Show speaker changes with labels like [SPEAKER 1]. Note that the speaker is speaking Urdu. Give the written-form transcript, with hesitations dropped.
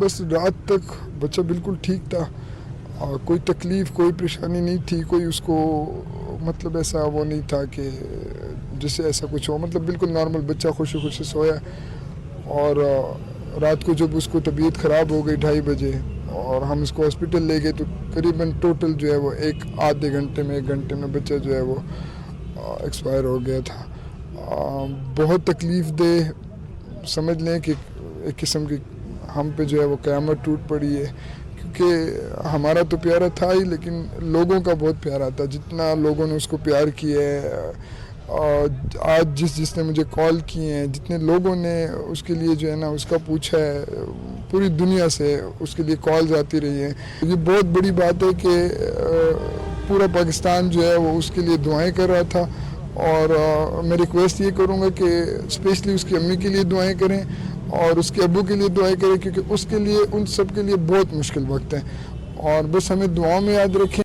[SPEAKER 1] بس رات تک بچہ بالکل ٹھیک تھا، کوئی تکلیف کوئی پریشانی نہیں تھی، کوئی اس کو مطلب ایسا وہ نہیں تھا کہ جس سے ایسا کچھ ہو، مطلب بالکل نارمل بچہ خوشی خوشی سویا. اور رات کو جب اس کو طبیعت خراب ہو گئی 2:30 بجے اور ہم اس کو ہاسپٹل لے گئے تو قریباً ٹوٹل جو ہے وہ آدھے گھنٹے میں 1 گھنٹے میں بچہ جو ہے وہ ایکسپائر ہو گیا تھا. بہت تکلیف دہ سمجھ لیں کہ ایک قسم کی ہم پہ جو ہے وہ قیامت ٹوٹ پڑی ہے، کیونکہ ہمارا تو پیارا تھا ہی لیکن لوگوں کا بہت پیارا تھا. جتنا لوگوں نے اس کو پیار کیا ہے، آج جس نے مجھے کال کیے ہیں، جتنے لوگوں نے اس کے لیے جو ہے نا اس کا پوچھا ہے، پوری دنیا سے اس کے لیے کالز آتی رہی ہیں. یہ بہت بڑی بات ہے کہ پورا پاکستان جو ہے وہ اس کے لیے دعائیں کر رہا تھا. اور میں ریکویسٹ یہ کروں گا کہ اسپیشلی اس کی امی کے لیے دعائیں کریں اور اس کے ابو کے لیے دعائیں کریں، کیونکہ اس کے لیے ان سب کے لیے بہت مشکل وقت ہے. اور بس ہمیں دعاؤں میں یاد رکھیں.